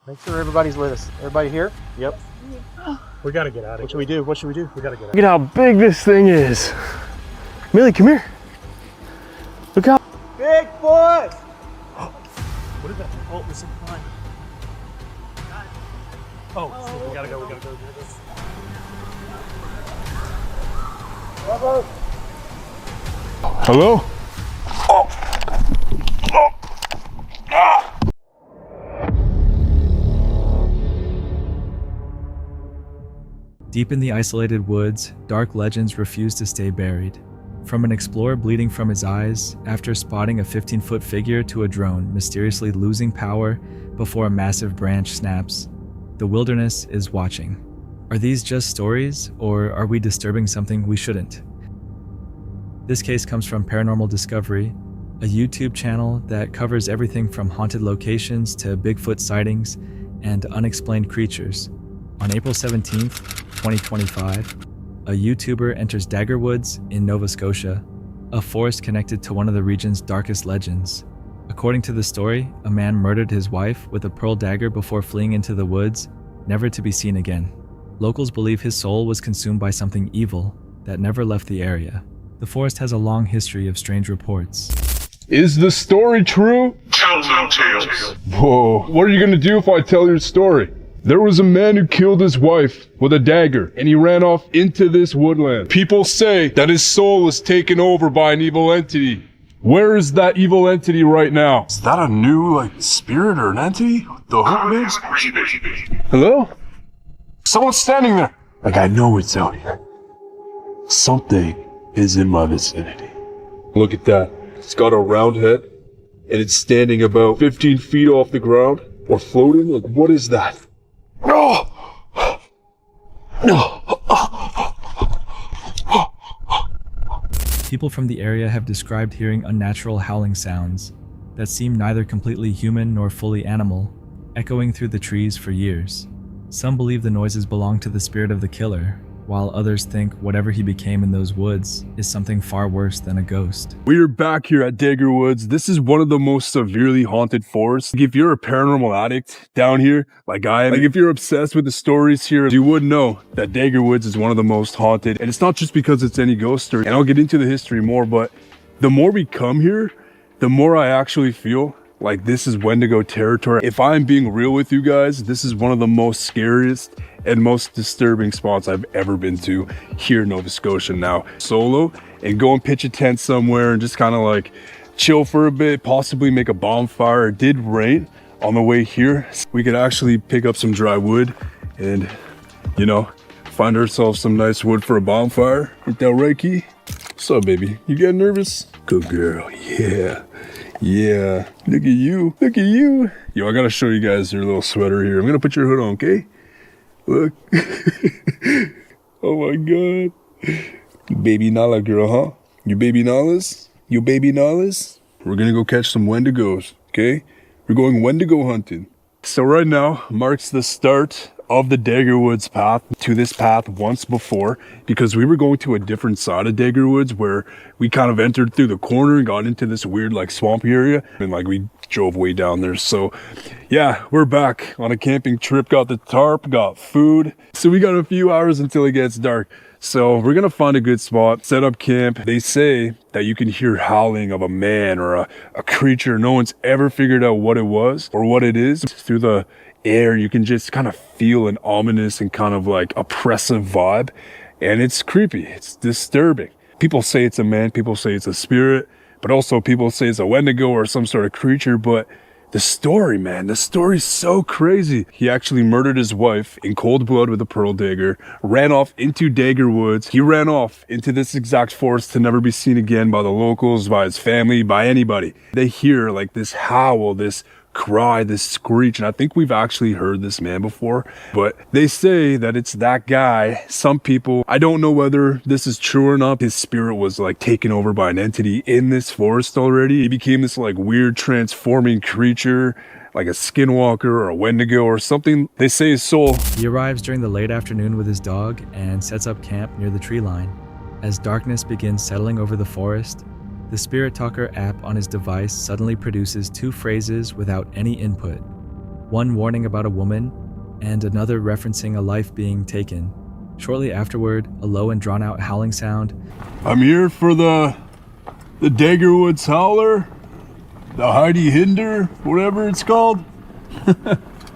Make sure everybody's with us. Everybody here? Yep. We gotta get out of here. What should we do? What should we do? We gotta get out. Look at how big this thing is. Millie, come here. Look how Bigfoot! What is that? Oh, there's something behind us. Oh, shit, we gotta go. Hello? Deep in the isolated woods, dark legends refuse to stay buried. From an explorer bleeding from his eyes after spotting a 15-foot figure to a drone mysteriously losing power before a massive branch snaps, the wilderness is watching. Are these just stories, or are we disturbing something we shouldn't? This case comes from Paranormal Discovery, a YouTube channel that covers everything from haunted locations to Bigfoot sightings and unexplained creatures. On April 17th, 2025, a YouTuber enters Dagger Woods in Nova Scotia, a forest connected to one of the region's darkest legends. According to the story, a man murdered his wife with a pearl dagger before fleeing into the woods, never to be seen again. Locals believe his soul was consumed by something evil that never left the area. The forest has a long history of strange reports. Is the story true? Tell no tales. Whoa, what are you gonna do if I tell your story? There was a man who killed his wife with a dagger, and he ran off into this woodland. People say that his soul was taken over by an evil entity. Where is that evil entity right now? Is that a new, spirit or an entity? The hook is? Hello? Someone's standing there. I know it's out here. Something is in my vicinity. Look at that. It's got a round head, and it's standing about 15 feet off the ground, or floating. What is that? No! People from the area have described hearing unnatural howling sounds that seem neither completely human nor fully animal, echoing through the trees for years. Some believe the noises belong to the spirit of the killer, while others think whatever he became in those woods is something far worse than a ghost. We are back here at Dagger Woods. This is one of the most severely haunted forests. If you're a paranormal addict down here, like I am, if you're obsessed with the stories here, you would know that Dagger Woods is one of the most haunted. And it's not just because it's any ghost story, and I'll get into the history more, but the more we come here, the more I actually feel like this is Wendigo territory. If I'm being real with you guys, this is one of the most scariest and most disturbing spots I've ever been to here in Nova Scotia now. Solo and go and pitch a tent somewhere and just kind of chill for a bit, possibly make a bonfire. It did rain on the way here. We could actually pick up some dry wood and, find ourselves some nice wood for a bonfire. Ain't that right, Key? What's up, baby? You getting nervous? Good girl, yeah. Yeah, look at you, Yo, I gotta show you guys your little sweater here. I'm gonna put your hood on, okay? Look. Oh my God. You baby Nala girl, huh? You baby Nalas? You baby Nalas? We're gonna go catch some Wendigos, okay? We're going Wendigo hunting. So right now marks the start of the Dagger Woods path to this path once before, because we were going to a different side of Dagger Woods where we kind of entered through the corner and got into this weird swampy area, and we drove way down there. So yeah, we're back on a camping trip, got the tarp, got food. So we got a few hours until it gets dark. So we're gonna find a good spot, set up camp. They say that you can hear howling of a man or a creature. No one's ever figured out what it was or what it is. Through the air, you can just kind of feel an ominous and kind of oppressive vibe, and it's creepy, it's disturbing. People say it's a man, people say it's a spirit, but also people say it's a Wendigo or some sort of creature. But the story, man, the story's so crazy. He actually murdered his wife in cold blood with a pearl dagger, ran off into Dagger Woods. He ran off into this exact forest to never be seen again by the locals, by his family, by anybody. They hear this howl, this cry, this screech, and I think we've actually heard this man before, but they say that it's that guy. Some people, I don't know whether this is true or not, his spirit was taken over by an entity in this forest already. He became this weird transforming creature, like a skinwalker or a Wendigo or something. They say his soul. He arrives during the late afternoon with his dog and sets up camp near the tree line. As darkness begins settling over the forest, the Spirit Talker app on his device suddenly produces two phrases without any input. one warning about a woman and another referencing a life being taken. Shortly afterward, a low and drawn-out howling sound. I'm here for the Dagger Woods howler, the Heidi Hinder, whatever it's called.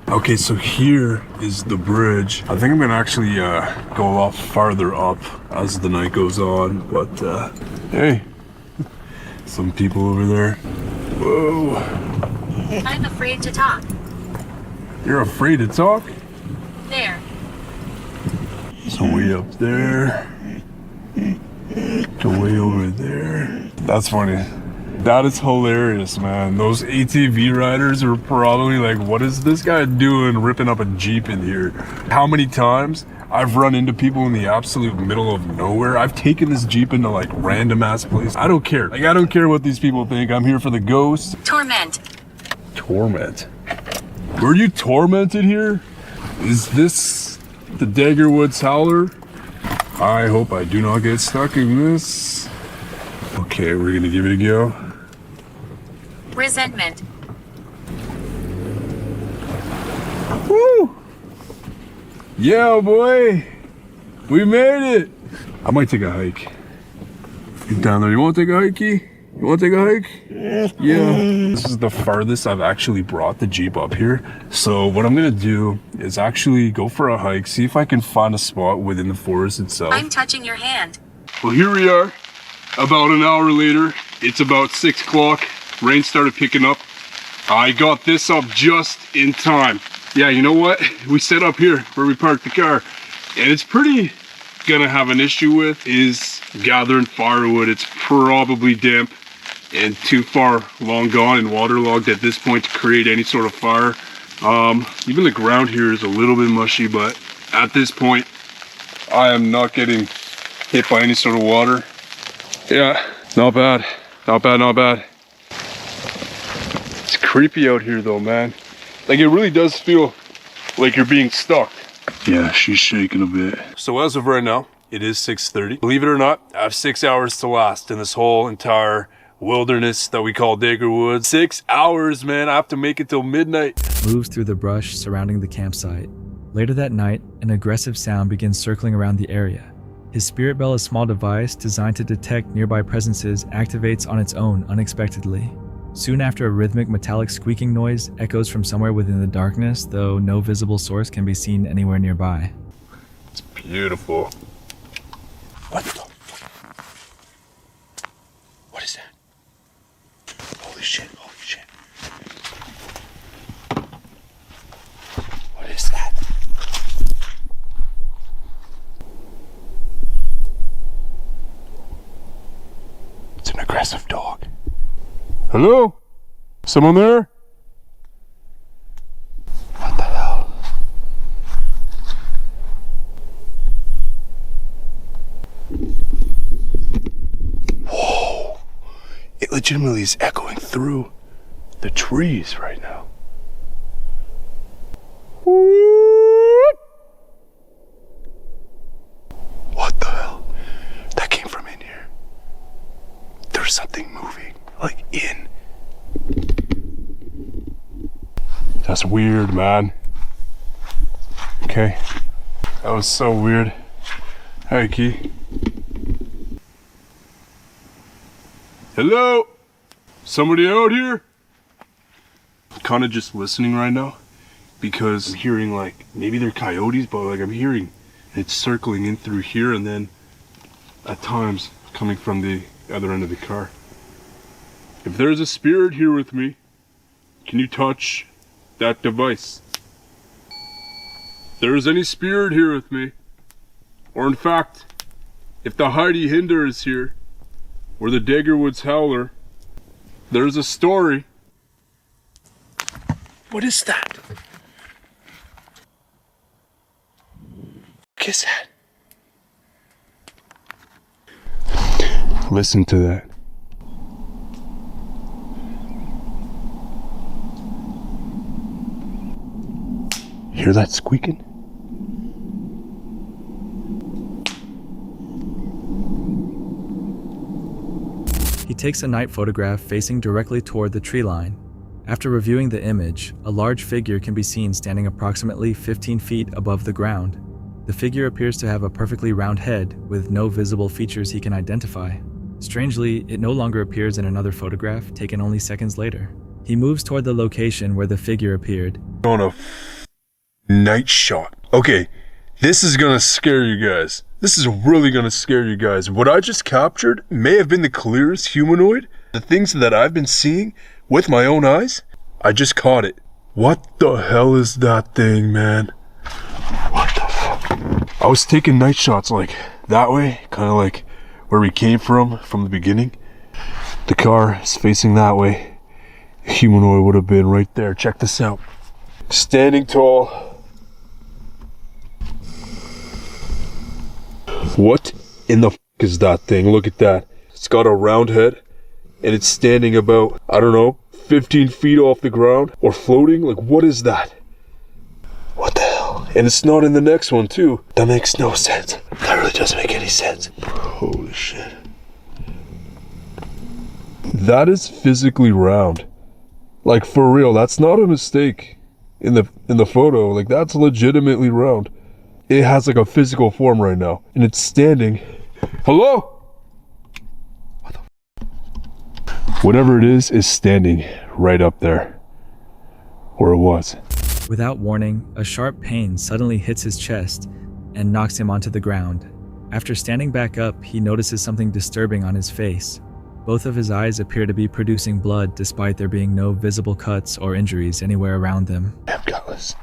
Okay, so here is the bridge. I think I'm gonna actually go a lot farther up as the night goes on, but hey, some people over there. Whoa. I'm afraid to talk. You're afraid to talk? There. So way up there, to way over there. That's funny. That is hilarious, man. Those ATV riders are probably like, what is this guy doing ripping up a Jeep in here? How many times I've run into people in the absolute middle of nowhere. I've taken this Jeep into like random ass places. I don't care. Like, I don't care what these people think. I'm here for the ghosts. Torment. Torment? Were you tormented here? Is this the Dagger Woods howler? I hope I do not get stuck in this. Okay, we're gonna give it a go. Resentment. Woo! Yeah, boy! We made it! I might take a hike. Get down there. You wanna take a hike, Key? You wanna take a hike? Yeah. This is the farthest I've actually brought the Jeep up here. So what I'm gonna do is actually go for a hike, see if I can find a spot within the forest itself. I'm touching your hand. Well, here we are. About an hour later. It's about 6 o'clock. Rain started picking up. I got this up just in time. Yeah, you know what? We set up here where we parked the car. And it's pretty gonna have an issue with is gathering firewood. It's probably damp and too far long gone and waterlogged at this point to create any sort of fire. Even the ground here is a little bit mushy, but at this point, I am not getting hit by any sort of water. Yeah, not bad. Not bad, not bad. It's creepy out here though, man. Like, it really does feel like you're being stalked. Yeah, she's shaking a bit. So as of right now, it is 6:30. Believe it or not, I have 6 hours to last in this whole entire wilderness that we call Dagger Woods. 6 hours, man. I have to make it till midnight. Moves through the brush surrounding the campsite. Later that night, an aggressive sound begins circling around the area. His spirit bell, a small device designed to detect nearby presences, activates on its own unexpectedly. Soon after, a rhythmic metallic squeaking noise echoes from somewhere within the darkness, though no visible source can be seen anywhere nearby. It's beautiful. What the? What is that? Holy shit, holy shit. What is that? It's an aggressive dog. Hello? Someone there? What the hell? Whoa! It legitimately is echoing through the trees right now. What the hell? That came from in here. There's something moving, like in. That's weird, man. Okay. That was so weird. Hey, Key. Hello? Somebody out here? I'm kind of just listening right now because I'm hearing, like, maybe they're coyotes, but like I'm hearing it's circling in through here and then at times coming from the other end of the car. If there's a spirit here with me, can you touch that device? If there's any spirit here with me, or in fact, if the Heidi Hinder is here, or the Dagger Woods howler, there's a story. What is that? What is that? Listen to that. Hear that squeaking? He takes a night photograph facing directly toward the tree line. After reviewing the image, a large figure can be seen standing approximately 15 feet above the ground. The figure appears to have a perfectly round head with no visible features he can identify. Strangely, it no longer appears in another photograph taken only seconds later. He moves toward the location where the figure appeared. On a night shot. Okay, this is gonna scare you guys. This is really gonna scare you guys. What I just captured may have been the clearest humanoid. The things that I've been seeing with my own eyes, I just caught it. What the hell is that thing, man? What the fuck? I was taking night shots like that way, kind of like where we came from the beginning. The car is facing that way. A humanoid would have been right there. Check this out. Standing tall. What in the fuck is that thing? Look at that. It's got a round head and it's standing about, I don't know, 15 feet off the ground or floating. Like, what is that? What the hell? And it's not in the next one too. That makes no sense. That really doesn't make any sense. Holy shit. That is physically round. Like, for real, that's not a mistake in the photo. Like, that's legitimately round. It has like a physical form right now and it's standing. Hello? What the f? Whatever it is standing right up there where it was. Without warning, a sharp pain suddenly hits his chest and knocks him onto the ground. After standing back up, he notices something disturbing on his face. Both of his eyes appear to be producing blood despite there being no visible cuts or injuries anywhere around them. I'm gutless.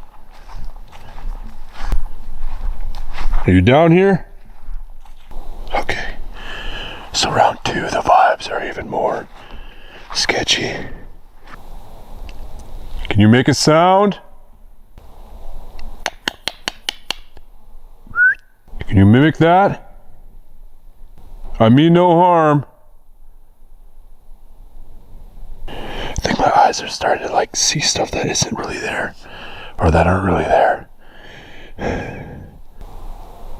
Are you down here? Okay. So round 2, the vibes are even more sketchy. Can you make a sound? Can you mimic that? I mean no harm. I think my eyes are starting to like see stuff that isn't really there, or that aren't really there.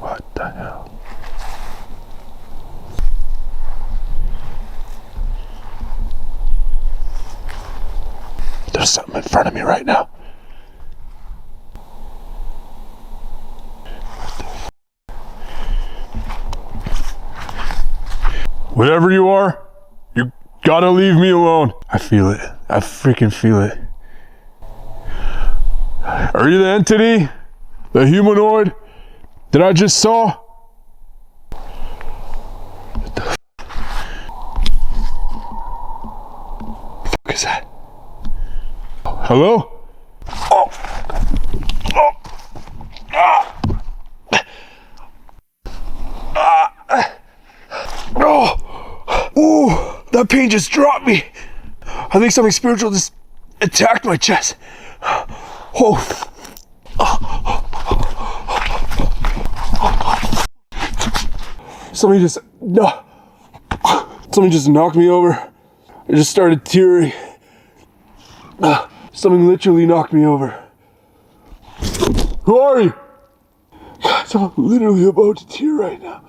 What the hell? There's something in front of me right now. Whatever you are, you gotta leave me alone. I feel it. I freaking feel it. Are you the entity? The humanoid that I just saw? What the fuck is that? Hello? Oh. Oh. Ah. Ah. Oh. Ooh, that pain just dropped me. I think something spiritual just attacked my chest. Oh. Somebody just knocked me over. I just started tearing. Something literally knocked me over. Who are you? I'm literally about to tear right now.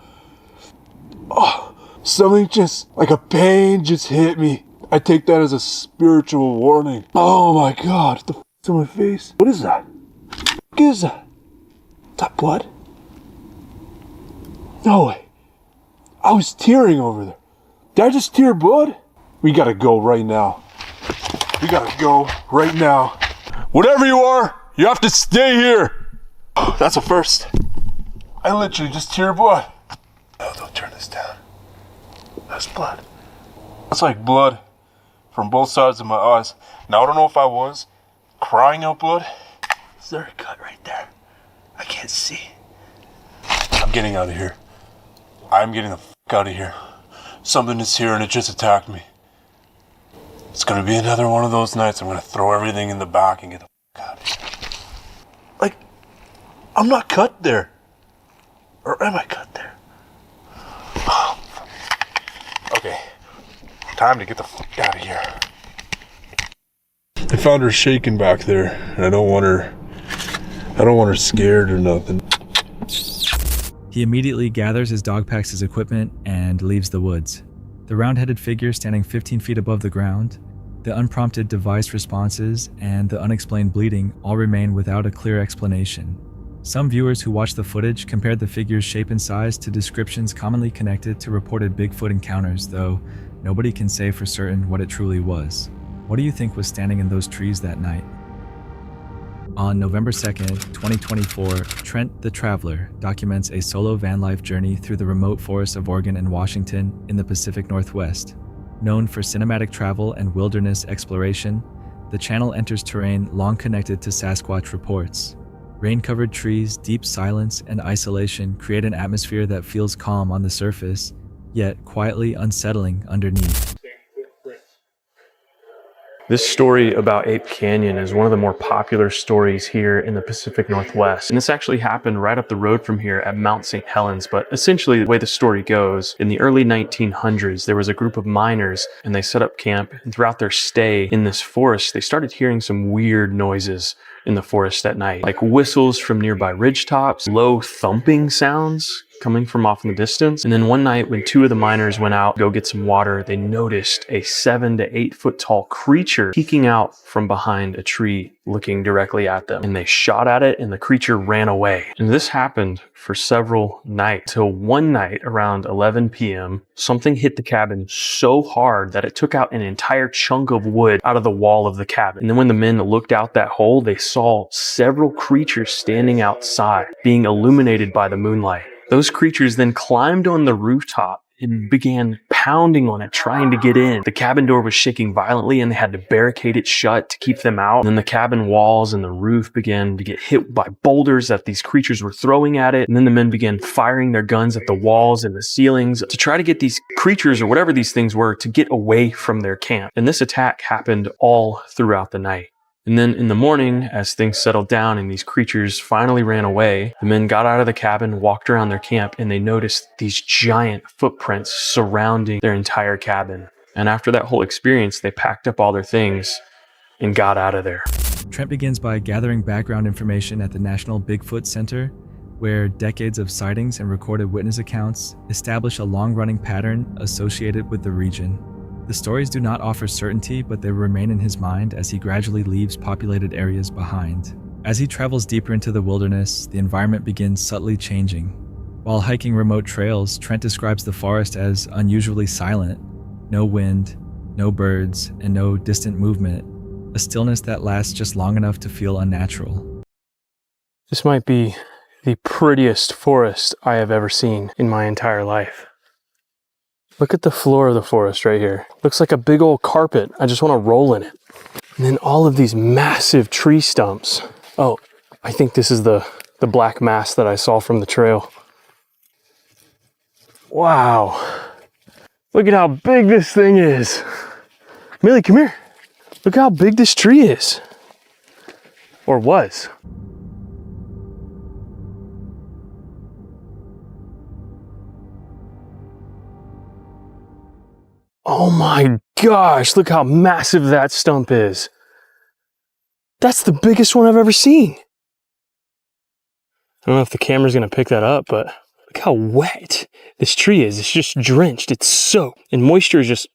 Oh. Something just, like a pain just hit me. I take that as a spiritual warning. Oh my god, what the f***'s on my face? What is that? What is that? Is that blood? No way. I was tearing over there. Did I just tear blood? We gotta go right now. We gotta go right now. Whatever you are, you have to stay here. That's a first. I literally just tear blood. No, don't turn this down. That's blood. That's like blood from both sides of my eyes. Now, I don't know if I was crying out blood. Is there a cut right there? I can't see. I'm getting out of here. I'm getting the f*** out of here. Something is here and it just attacked me. It's gonna be another one of those nights I'm gonna throw everything in the back and get the f*** out of here. Like, I'm not cut there. Or am I cut there? Okay, time to get the f*** out of here. I found her shaking back there, and I don't want her scared or nothing. He immediately gathers his dog packs his equipment and leaves the woods. The round-headed figure standing 15 feet above the ground The unprompted device responses and the unexplained bleeding all remain without a clear explanation. Some viewers who watched the footage compared the figure's shape and size to descriptions commonly connected to reported Bigfoot encounters, though nobody can say for certain what it truly was. What do you think was standing in those trees that night? On November 2nd, 2024, Trent the Traveler documents a solo van life journey through the remote forests of Oregon and Washington in the Pacific Northwest. Known for cinematic travel and wilderness exploration, the channel enters terrain long connected to Sasquatch reports. Rain-covered trees, deep silence, and isolation create an atmosphere that feels calm on the surface, yet quietly unsettling underneath. This story about Ape Canyon is one of the more popular stories here in the Pacific Northwest. And this actually happened right up the road from here at Mount St. Helens. But essentially the way the story goes, in the early 1900s, there was a group of miners and they set up camp. And throughout their stay in this forest, they started hearing some weird noises in the forest at night, like whistles from nearby ridgetops, low thumping sounds coming from off in the distance. And then one night when two of the miners went out to go get some water, they noticed a 7 to 8 foot tall creature peeking out from behind a tree looking directly at them. And they shot at it and the creature ran away. And this happened for several nights till one night around 11 p.m. something hit the cabin so hard that it took out an entire chunk of wood out of the wall of the cabin. And then when the men looked out that hole, they saw several creatures standing outside being illuminated by the moonlight. Those creatures then climbed on the rooftop and began pounding on it, trying to get in. The cabin door was shaking violently and they had to barricade it shut to keep them out. And then the cabin walls and the roof began to get hit by boulders that these creatures were throwing at it. And then the men began firing their guns at the walls and the ceilings to try to get these creatures or whatever these things were to get away from their camp. And this attack happened all throughout the night. And then in the morning, as things settled down and these creatures finally ran away, the men got out of the cabin, walked around their camp, and they noticed these giant footprints surrounding their entire cabin. And after that whole experience, they packed up all their things and got out of there. Trent begins by gathering background information at the National Bigfoot Center, where decades of sightings and recorded witness accounts establish a long-running pattern associated with the region. The stories do not offer certainty, but they remain in his mind as he gradually leaves populated areas behind. As he travels deeper into the wilderness, the environment begins subtly changing. While hiking remote trails, Trent describes the forest as unusually silent. No wind, no birds, and no distant movement. A stillness that lasts just long enough to feel unnatural. This might be the prettiest forest I have ever seen in my entire life. Look at the floor of the forest right here. Looks like a big old carpet. I just want to roll in it. And then all of these massive tree stumps. Oh, I think this is the black mass that I saw from the trail. Wow. Look at how big this thing is. Millie, come here. Look how big this tree is. Or was. Oh my gosh, look how massive that stump is. That's the biggest one I've ever seen. I don't know if the camera's gonna pick that up, but look how wet this tree is. It's just drenched, it's soaked, and moisture is just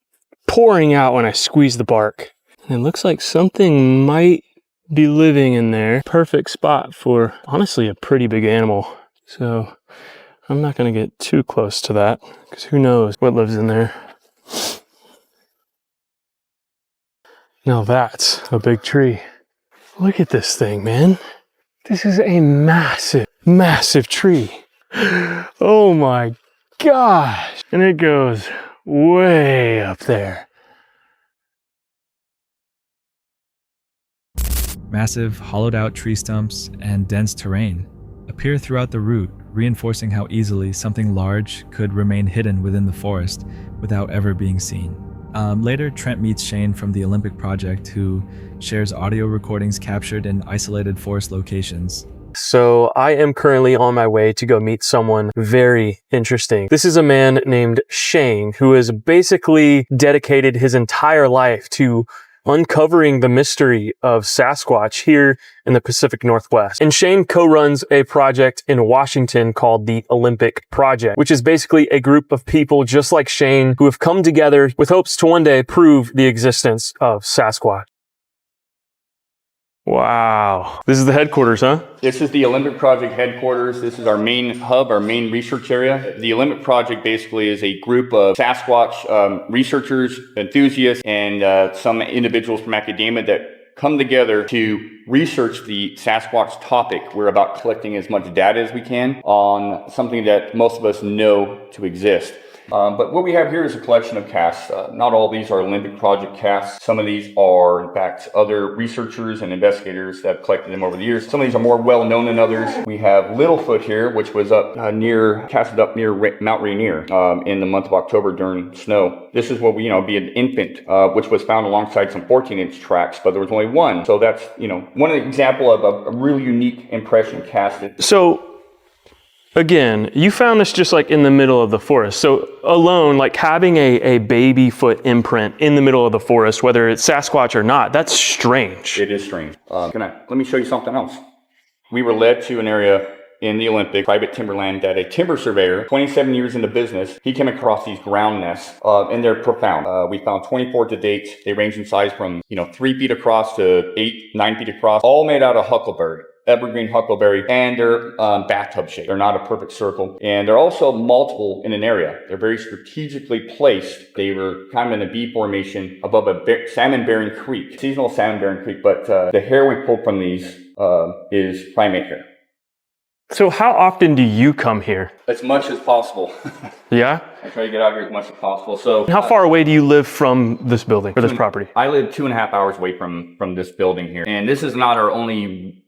pouring out when I squeeze the bark. And it looks like something might be living in there. Perfect spot for, honestly, a pretty big animal. So I'm not gonna get too close to that, because who knows what lives in there. Now that's a big tree. Look at this thing, man. This is a massive, massive tree. Oh my gosh. And it goes way up there. Massive, hollowed-out tree stumps and dense terrain appear throughout the route, reinforcing how easily something large could remain hidden within the forest without ever being seen. Later, Trent meets Shane from the Olympic Project, who shares audio recordings captured in isolated forest locations. So I am currently on my way to go meet someone very interesting. This is a man named Shane, who has basically dedicated his entire life to uncovering the mystery of Sasquatch here in the Pacific Northwest. And Shane co-runs a project in Washington called the Olympic Project, which is basically a group of people just like Shane who have come together with hopes to one day prove the existence of Sasquatch. Wow. This is the headquarters, huh? This is the Olympic Project headquarters. This is our main hub, our main research area. The Olympic Project basically is a group of Sasquatch researchers, enthusiasts, and some individuals from academia that come together to research the Sasquatch topic. We're about collecting as much data as we can on something that most of us know to exist. But what we have here is a collection of casts. Not all of these are Olympic Project casts. Some of these are, in fact, other researchers and investigators that have collected them over the years. Some of these are more well-known than others. We have Littlefoot here, which was casted up near Mount Rainier in the month of October during snow. This is what we, be an infant, which was found alongside some 14-inch tracks, but there was only one. So that's, one example of a really unique impression casted. So, again, you found this just like in the middle of the forest. So alone, like having a baby foot imprint in the middle of the forest, whether it's Sasquatch or not, that's strange. It is strange. Let me show you something else. We were led to an area in the Olympic private timberland that a timber surveyor, 27 years into business, he came across these ground nests, and they're profound. We found 24 to date. They range in size from 3 feet across to 8-9 feet across, all made out of huckleberry. Evergreen huckleberry, and they're bathtub shaped. They're not a perfect circle, and they're also multiple in an area. They're very strategically placed. They were kind of in a V formation above a salmon-bearing creek, seasonal salmon-bearing creek, but the hair we pulled from these is primate hair. So how often do you come here? As much as possible. Yeah? I try to get out here as much as possible. So, how far away do you live from this building or this property? I live 2.5 hours away from this building here. And this is not our only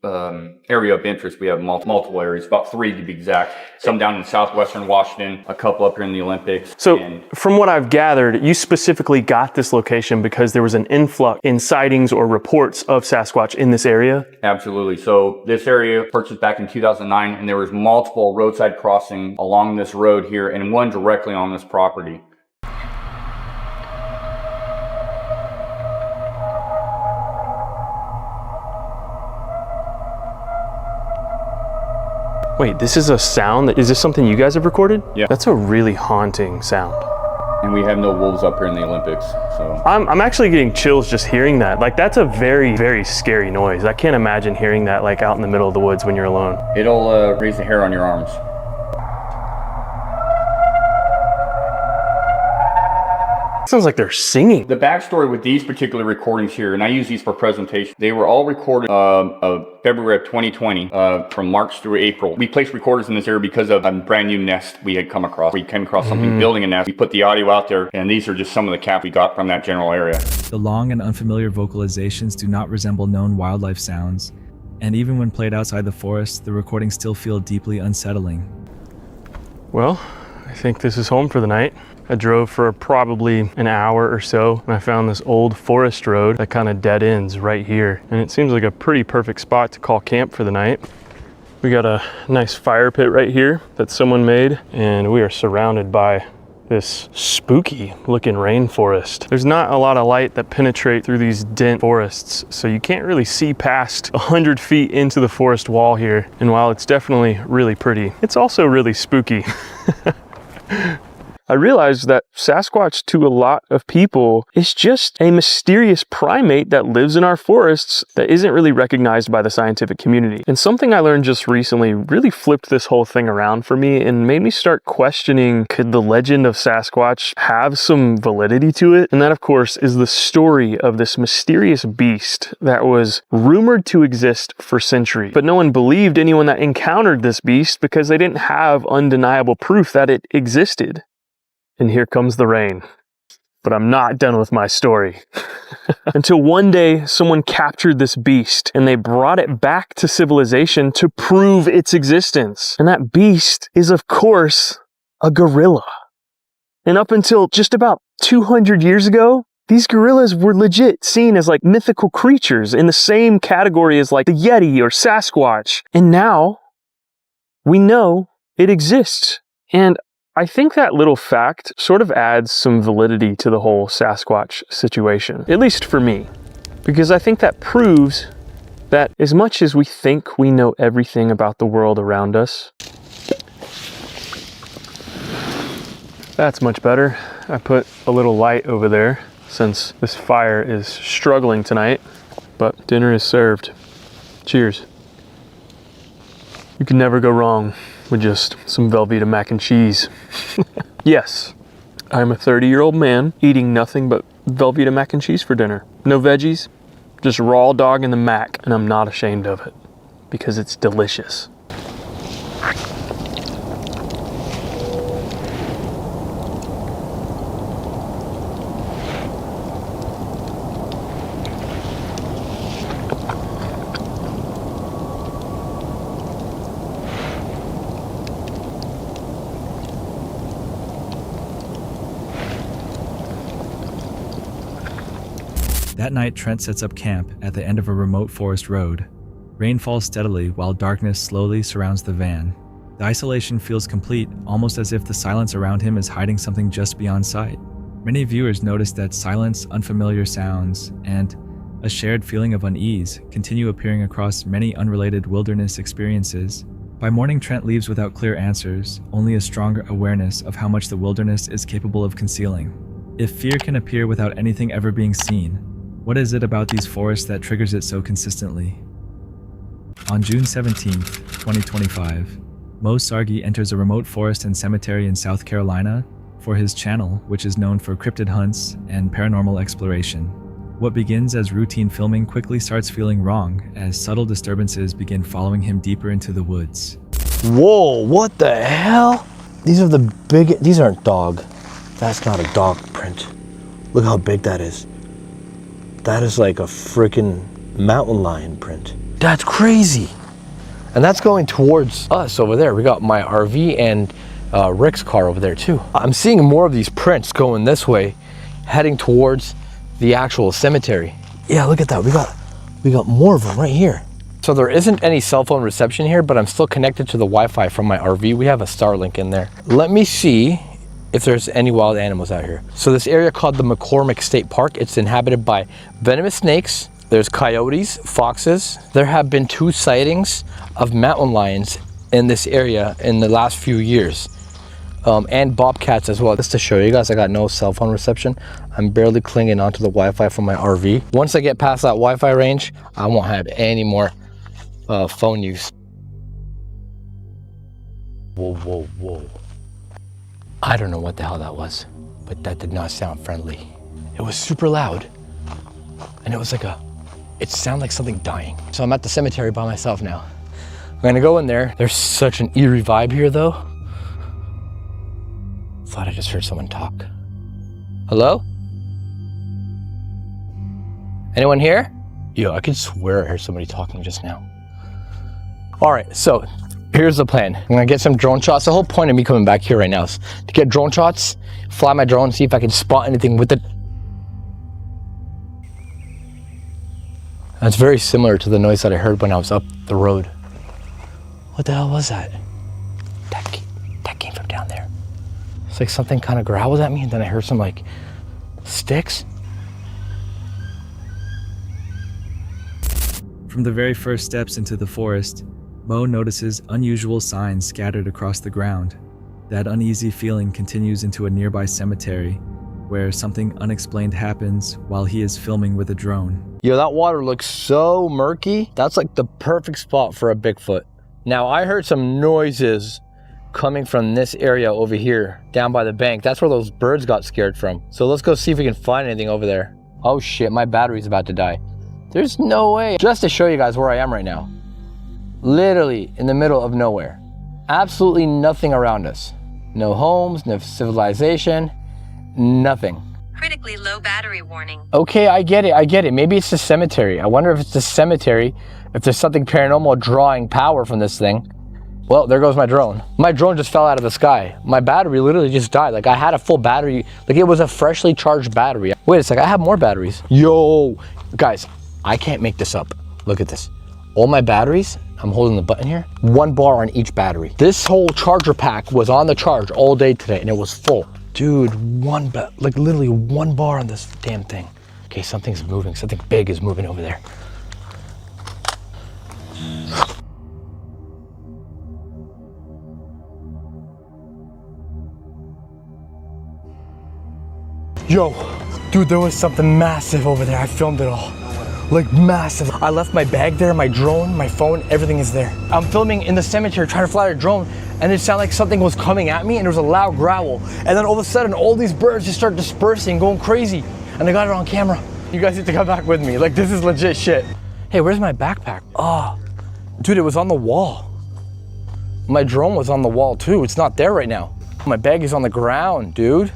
area of interest. We have multiple areas, about 3 to be exact. Some down in southwestern Washington, a couple up here in the Olympics. So from what I've gathered, you specifically got this location because there was an influx in sightings or reports of Sasquatch in this area? Absolutely. So this area purchased back in 2009, and there was multiple roadside crossings along this road here and one directly on this property. Wait, this is a sound? Is this something you guys have recorded? Yeah. That's a really haunting sound. And we have no wolves up here in the Olympics, so. I'm actually getting chills just hearing that. Like, that's a very, very scary noise. I can't imagine hearing that like out in the middle of the woods when you're alone. It'll raise the hair on your arms. Sounds like they're singing. The backstory with these particular recordings here, and I use these for presentation, they were all recorded of February of 2020, from March through April. We placed recorders in this area because of a brand new nest we had come across. We came across something building a nest. We put the audio out there, and these are just some of the caps we got from that general area. The long and unfamiliar vocalizations do not resemble known wildlife sounds, and even when played outside the forest, the recordings still feel deeply unsettling. Well, I think this is home for the night. I drove for probably an hour or so, and I found this old forest road that kind of dead ends right here. And it seems like a pretty perfect spot to call camp for the night. We got a nice fire pit right here that someone made, and we are surrounded by this spooky looking rainforest. There's not a lot of light that penetrates through these dense forests, so you can't really see past 100 feet into the forest wall here. And while it's definitely really pretty, it's also really spooky. I realized that Sasquatch to a lot of people is just a mysterious primate that lives in our forests that isn't really recognized by the scientific community. And something I learned just recently really flipped this whole thing around for me and made me start questioning, could the legend of Sasquatch have some validity to it? And that, of course, is the story of this mysterious beast that was rumored to exist for centuries. But no one believed anyone that encountered this beast because they didn't have undeniable proof that it existed. And here comes the rain. But I'm not done with my story. Until one day, someone captured this beast and they brought it back to civilization to prove its existence. And that beast is, of course, a gorilla. And up until just about 200 years ago, these gorillas were legit seen as like mythical creatures in the same category as like the Yeti or Sasquatch. And now we know it exists. And I think that little fact sort of adds some validity to the whole Sasquatch situation, at least for me. because I think that proves that as much as we think we know everything about the world around us, that's much better. I put a little light over there since this fire is struggling tonight, but dinner is served. Cheers. You can never go wrong with just some Velveeta mac and cheese. Yes, I'm a 30-year-old man eating nothing but Velveeta mac and cheese for dinner. No veggies, just raw dog in the mac, and I'm not ashamed of it because it's delicious. That night, Trent sets up camp at the end of a remote forest road. Rain falls steadily while darkness slowly surrounds the van. The isolation feels complete, almost as if the silence around him is hiding something just beyond sight. Many viewers notice that silence, unfamiliar sounds, and a shared feeling of unease continue appearing across many unrelated wilderness experiences. By morning, Trent leaves without clear answers, only a stronger awareness of how much the wilderness is capable of concealing. If fear can appear without anything ever being seen, what is it about these forests that triggers it so consistently? On June 17th, 2025, Mo Sargi enters a remote forest and cemetery in South Carolina for his channel, which is known for cryptid hunts and paranormal exploration. What begins as routine filming quickly starts feeling wrong as subtle disturbances begin following him deeper into the woods. Whoa, what the hell? These aren't dog. That's not a dog print. Look how big that is. That is like a freaking mountain lion print. That's crazy. And that's going towards us over there. We got my RV and Rick's car over there too. I'm seeing more of these prints going this way, heading towards the actual cemetery. Yeah, look at that. We got more of them right here. So there isn't any cell phone reception here, but I'm still connected to the Wi-Fi from my RV. We have a Starlink in there. Let me see if there's any wild animals out here. So this area called the McCormick State Park, it's inhabited by venomous snakes. There's coyotes, foxes. There have been 2 sightings of mountain lions in this area in the last few years. And bobcats as well. Just to show you guys, I got no cell phone reception. I'm barely clinging onto the Wi-Fi from my RV. Once I get past that Wi-Fi range, I won't have any more phone use. Whoa, whoa, whoa. I don't know what the hell that was, but that did not sound friendly. It was super loud, and it sounded like something dying. So I'm at the cemetery by myself now. I'm gonna go in there. There's such an eerie vibe here though. Thought I just heard someone talk. Hello? Anyone here? Yo, I could swear I heard somebody talking just now. All right, so here's the plan. I'm gonna get some drone shots. The whole point of me coming back here right now is to get drone shots, fly my drone, see if I can spot anything with it. That's very similar to the noise that I heard when I was up the road. What the hell was that? That came from down there. It's like something kind of growled at me, and then I heard some like sticks. From the very first steps into the forest, Mo notices unusual signs scattered across the ground. That uneasy feeling continues into a nearby cemetery, where something unexplained happens while he is filming with a drone. Yo, that water looks so murky. That's like the perfect spot for a Bigfoot. Now, I heard some noises coming from this area over here, down by the bank. That's where those birds got scared from. So let's go see if we can find anything over there. Oh shit, my battery's about to die. There's no way. Just to show you guys where I am right now. Literally in the middle of nowhere. Absolutely nothing around us. No homes, no civilization, nothing. Critically low battery warning. Okay, I get it. Maybe it's the cemetery. I wonder if it's the cemetery, if there's something paranormal drawing power from this thing. Well, there goes my drone. My drone just fell out of the sky. My battery literally just died. Like I had a full battery, like it was a freshly charged battery. Wait a second, I have more batteries. Yo, guys, I can't make this up. Look at this. All my batteries, I'm holding the button here, 1 bar on each battery. This whole charger pack was on the charge all day today and it was full. Dude, like literally 1 bar on this damn thing. Okay, something's moving. Something big is moving over there. Yo, dude, there was something massive over there. I filmed it all. Like massive. I left my bag there, my drone, my phone, everything is there. I'm filming in the cemetery trying to fly a drone, and it sounded like something was coming at me, and there was a loud growl. And then all of a sudden, all these birds just start dispersing, going crazy. And I got it on camera. You guys need to come back with me. Like, this is legit shit. Hey, where's my backpack? Oh, dude, it was on the wall. My drone was on the wall too. It's not there right now. My bag is on the ground, dude.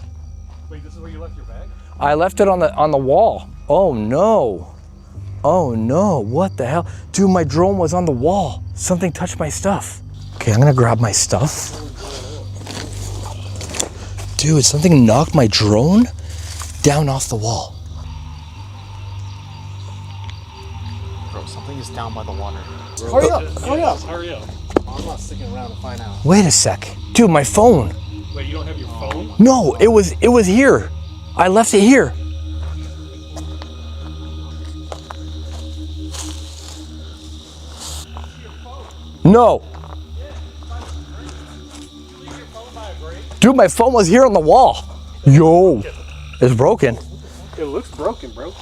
Wait, this is where you left your bag? I left it on the wall. Oh no. Oh no, what the hell? Dude, my drone was on the wall. Something touched my stuff. Okay, I'm gonna grab my stuff. Dude, something knocked my drone down off the wall. Bro, something is down by the water. Hurry up, hurry up. Hurry up. I'm not sticking around to find out. Wait a sec. Dude, my phone. Wait, you don't have your phone? No, it was here. I left it here. No. Dude, my phone was here on the wall. Yo, it's broken. It looks broken, bro.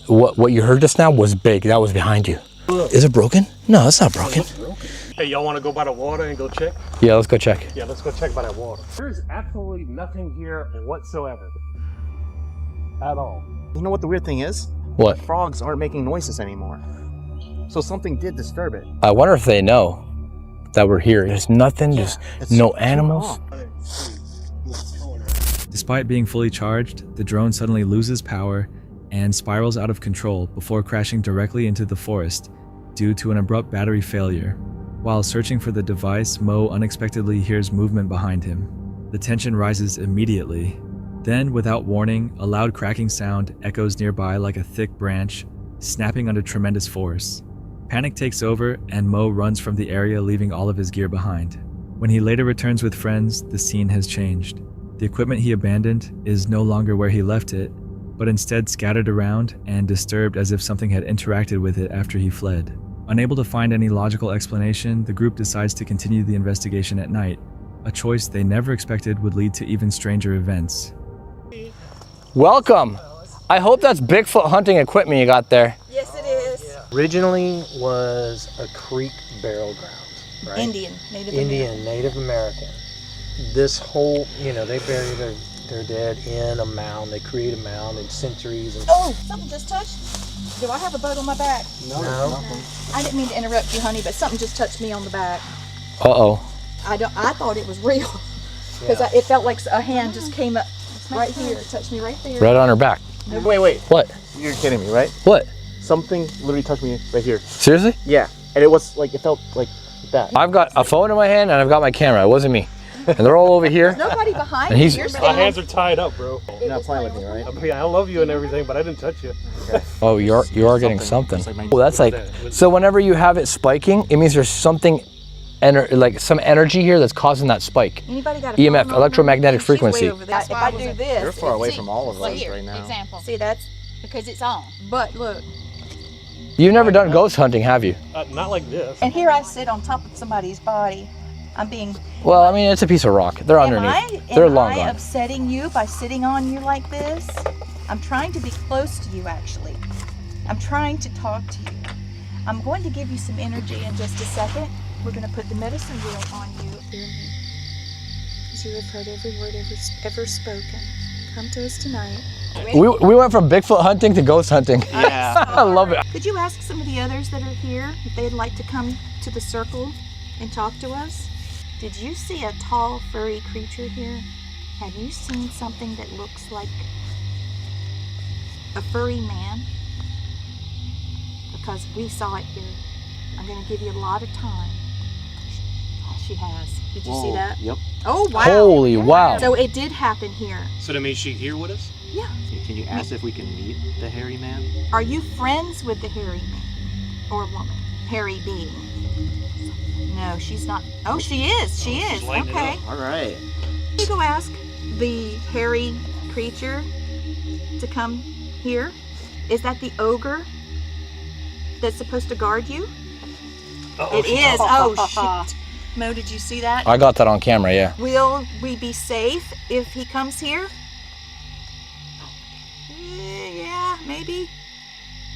What you heard just now was big. That was behind you. Is it broken? No, it's not broken. Hey, y'all want to go by the water and go check? Yeah, let's go check. Yeah, let's go check by that water. There's absolutely nothing here whatsoever. At all. You know what the weird thing is? What? Frogs aren't making noises anymore. So something did disturb it. I wonder if they know that we're here. There's nothing, just no animals. Despite being fully charged, the drone suddenly loses power and spirals out of control before crashing directly into the forest due to an abrupt battery failure. While searching for the device, Mo unexpectedly hears movement behind him. The tension rises immediately. Then, without warning, a loud cracking sound echoes nearby like a thick branch, snapping under tremendous force. Panic takes over, and Mo runs from the area, leaving all of his gear behind. When he later returns with friends, the scene has changed. The equipment he abandoned is no longer where he left it, but instead scattered around and disturbed as if something had interacted with it after he fled. Unable to find any logical explanation, the group decides to continue the investigation at night, a choice they never expected would lead to even stranger events. Welcome. I hope that's Bigfoot hunting equipment you got there. Yes, it is. Originally was a creek burial ground, right? Native American. Native American. This whole, they bury their dead in a mound. They create a mound in centuries. And oh, something just touched. Do I have a bug on my back? No. I didn't mean to interrupt you, honey, but something just touched me on the back. Uh-oh. I thought it was real because it felt like a hand just came up right here, touched me right there. Right on her back. Wait. What? You're kidding me, right? What? Something literally touched me right here. Seriously? Yeah, and it was like, it felt like that. I've got a phone in my hand and I've got my camera. It wasn't me. And they're all over here. There's nobody behind And me. he's- You're My hands are tied up, bro. You're not playing with me, right? I mean, I love you and everything, but I didn't touch you. Okay. Oh, you are getting something. It's like Oh, that's like, so whenever you have it spiking, it means there's something, like some energy here that's causing that spike. Anybody got a EMF, phone on electromagnetic her? She's way frequency. over there. If I do this, You're far away see, from all of us here, right now. Example. See, that's because it's on. But look, You've never done ghost hunting, have you? Not like this. and here I sit on top of somebody's body. I'm being. Well, I mean, it's a piece of rock. They're underneath. They're long Am I gone. upsetting you by sitting on you like this? I'm trying to be close to you, actually. I'm trying to talk to you. I'm going to give you some energy in just a second. We're going to put the medicine wheel on you. Because you have heard every word ever spoken. Come to us tonight. We went from Bigfoot hunting to ghost hunting. Yeah. I love it. Could you ask some of the others that are here if they'd like to come to the circle and talk to us? Did you see a tall, furry creature here? Have you seen something that looks like a furry man? Because we saw it here. I'm going to give you a lot of time. She has. Did you see that? Yep. Oh, wow. Holy wow. So it did happen here. So that means she's here with us? Yeah. Can you ask if we can meet the hairy man? Are you friends with the hairy man or woman? Hairy being? No, she's not. Oh, she is. She is. lighting it Okay. up. All right. You go ask the hairy creature to come here? Is that the ogre that's supposed to guard you? It is. Oh, shit. Mo, did you see that? I got that on camera, yeah. Will we be safe if he comes here? Yeah, maybe.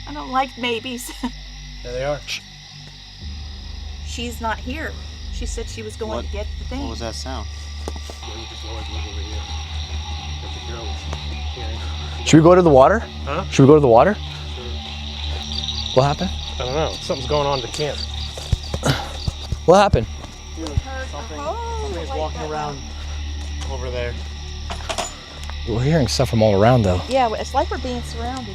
I don't like maybes. There they are. She's not here. She said she was going to get the thing. What was that sound? Should we go to the water? Huh? Should we go to the water? What happened? I don't know. Something's going on at the camp. What happened? Something's walking around over there. We're hearing stuff from all around, though. Yeah, it's like we're being surrounded.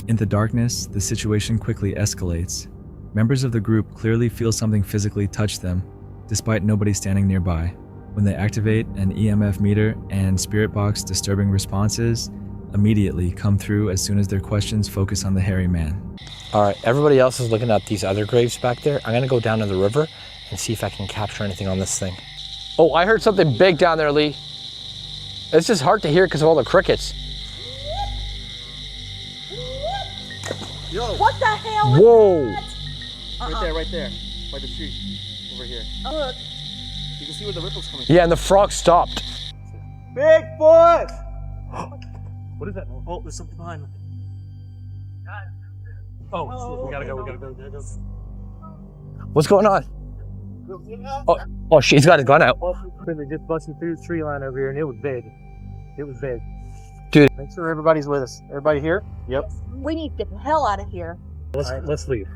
In the darkness, the situation quickly escalates. Members of the group clearly feel something physically touch them, despite nobody standing nearby. When they activate an EMF meter and spirit box disturbing responses immediately come through as soon as their questions focus on the hairy man. All right, everybody else is looking at these other graves back there. I'm gonna go down to the river and see if I can capture anything on this thing. Oh, I heard something big down there, Lee. It's just hard to hear because of all the crickets. Yo. What the hell? Whoa. Right there, by the tree, over here. Look. You can see where the ripple's coming from. Yeah, and the frog stopped. Bigfoot! What is that? Oh, there's something behind me. Oh, we gotta go. What's going on? Oh, shit, he's got his gun out. They just busted through the tree line over here, and it was big. It was big. Dude. Make sure everybody's with us. Everybody here? Yep. We need to get the hell out of here. Let's leave.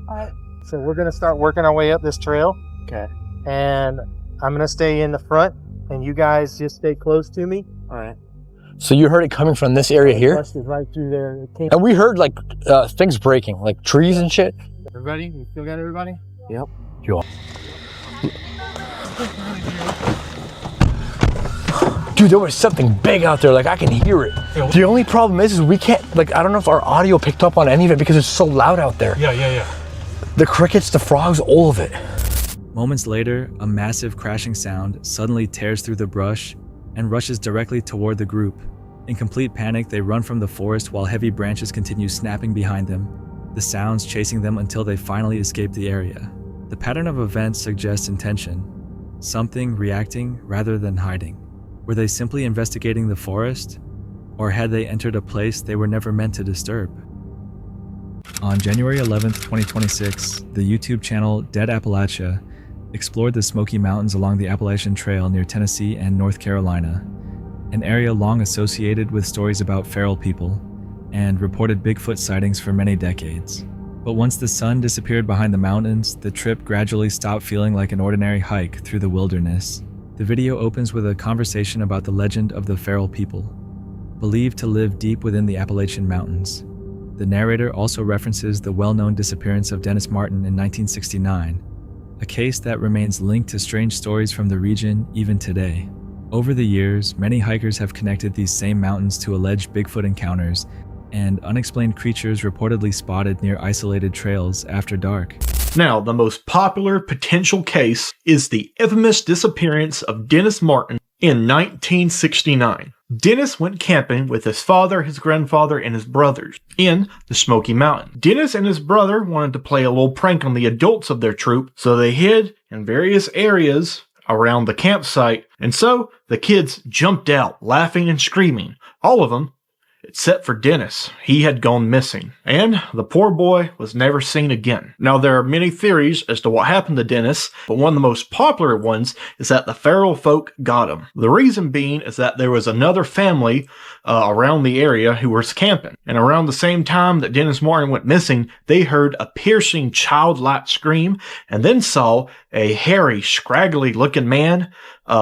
All right. So we're gonna start working our way up this trail. Okay. And I'm gonna stay in the front, and you guys just stay close to me. All right. So you heard it coming from this area here? Busted right through there. It came. And we heard like things breaking, like trees and shit. Everybody, you still got everybody? Yep. Yo. Dude, there was something big out there, like I can hear it. The only problem is we can't, like, I don't know if our audio picked up on any of it because it's so loud out there. Yeah. The crickets, the frogs, all of it. Moments later, a massive crashing sound suddenly tears through the brush and rushes directly toward the group. In complete panic, they run from the forest while heavy branches continue snapping behind them, the sounds chasing them until they finally escape the area. The pattern of events suggests intention, something reacting rather than hiding. Were they simply investigating the forest, or had they entered a place they were never meant to disturb? On January 11th, 2026, the YouTube channel Dead Appalachia explored the Smoky Mountains along the Appalachian Trail near Tennessee and North Carolina, an area long associated with stories about feral people and reported Bigfoot sightings for many decades. But once the sun disappeared behind the mountains, the trip gradually stopped feeling like an ordinary hike through the wilderness. The video opens with a conversation about the legend of the feral people, believed to live deep within the Appalachian Mountains. The narrator also references the well-known disappearance of Dennis Martin in 1969, a case that remains linked to strange stories from the region even today. Over the years, many hikers have connected these same mountains to alleged Bigfoot encounters and unexplained creatures reportedly spotted near isolated trails after dark. Now, the most popular potential case is the infamous disappearance of Dennis Martin in 1969. Dennis went camping with his father, his grandfather, and his brothers in the Smoky Mountains. Dennis and his brother wanted to play a little prank on the adults of their troop, so they hid in various areas around the campsite, and so the kids jumped out, laughing and screaming. All of them, except for Dennis. He had gone missing, and the poor boy was never seen again. Now, there are many theories as to what happened to Dennis, but one of the most popular ones is that the feral folk got him. The reason being is that there was another family around the area who was camping, and around the same time that Dennis Martin went missing, they heard a piercing childlike scream, and then saw a hairy, scraggly-looking man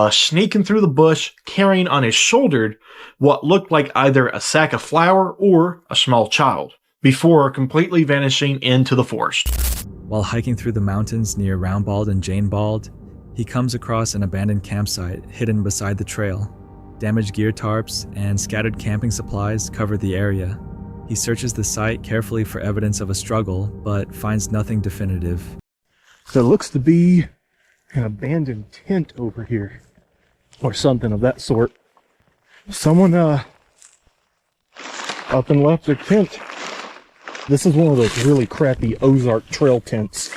sneaking through the bush, carrying on his shoulder what looked like either a sack of flour or a small child, before completely vanishing into the forest. While hiking through the mountains near Round Bald and Jane Bald, he comes across an abandoned campsite hidden beside the trail. Damaged gear tarps and scattered camping supplies cover the area. He searches the site carefully for evidence of a struggle, but finds nothing definitive. There looks to be an abandoned tent over here, or something of that sort. Someone up and left their tent. This is one of those really crappy Ozark trail tents.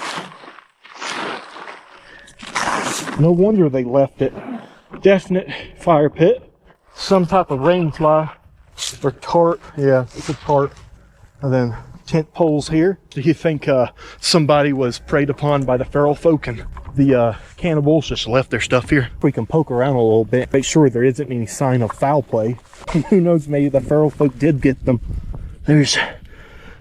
No wonder they left it. Definite fire pit. Some type of rain fly or tarp. Yeah, it's a tarp. And then tent poles here. Do you think somebody was preyed upon by the feral folk and the cannibals just left their stuff here? We can poke around a little bit, make sure there isn't any sign of foul play. Who knows, maybe the feral folk did get them. There's a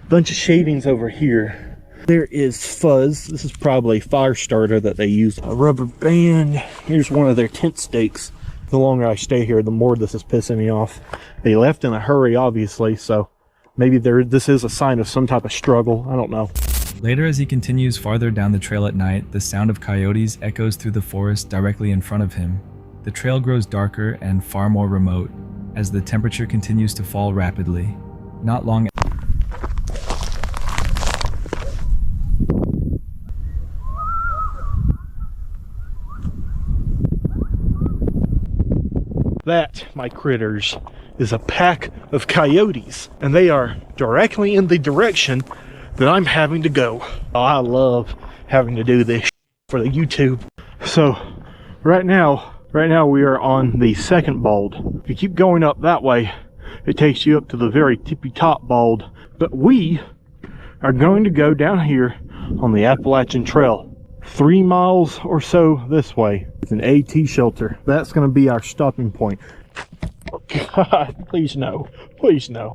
bunch of shavings over here. There is fuzz. This is probably fire starter that they use. A rubber band. Here's one of their tent stakes. The longer I stay here, the more this is pissing me off. They left in a hurry, obviously, so maybe this is a sign of some type of struggle. I don't know. Later, as he continues farther down the trail at night, the sound of coyotes echoes through the forest directly in front of him. The trail grows darker and far more remote as the temperature continues to fall rapidly. Not long That, my critters, is a pack of coyotes, and they are directly in the direction that I'm having to go. Oh, I love having to do this for the YouTube. So, right now we are on the second bald. If you keep going up that way, it takes you up to the very tippy top bald. But we are going to go down here on the Appalachian Trail. 3 miles or so this way. It's an AT shelter. That's going to be our stopping point. Oh, God, please no. Please no.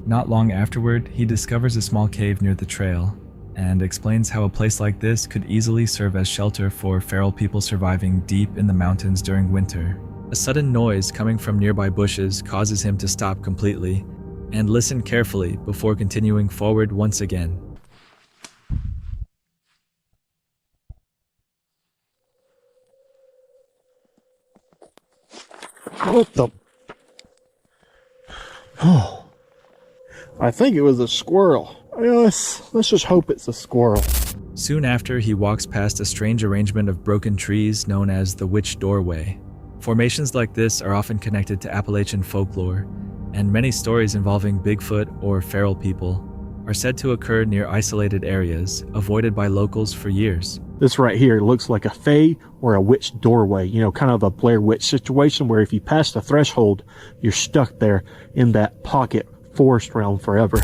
Not long afterward, he discovers a small cave near the trail and explains how a place like this could easily serve as shelter for feral people surviving deep in the mountains during winter. A sudden noise coming from nearby bushes causes him to stop completely and listen carefully before continuing forward once again. What the? Oh, I think it was a squirrel. Let's just hope it's a squirrel. Soon after, he walks past a strange arrangement of broken trees known as the Witch Doorway. Formations like this are often connected to Appalachian folklore, and many stories involving Bigfoot or feral people are said to occur near isolated areas, avoided by locals for years. This right here looks like a fae or a witch doorway, you know, kind of a Blair Witch situation where if you pass the threshold, you're stuck there in that pocket forest realm forever.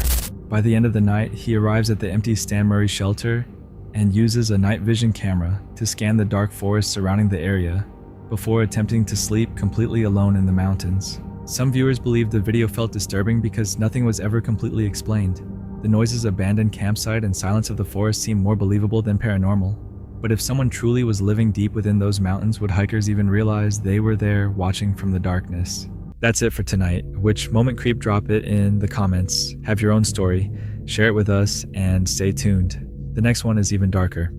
By the end of the night, he arrives at the empty Stanmurray shelter and uses a night vision camera to scan the dark forest surrounding the area before attempting to sleep completely alone in the mountains. Some viewers believe the video felt disturbing because nothing was ever completely explained. The noises, abandoned campsite, and silence of the forest seem more believable than paranormal. But if someone truly was living deep within those mountains, would hikers even realize they were there watching from the darkness? That's it for tonight. Which moment creep? Drop it in the comments. Have your own story, share it with us, and stay tuned. The next one is even darker.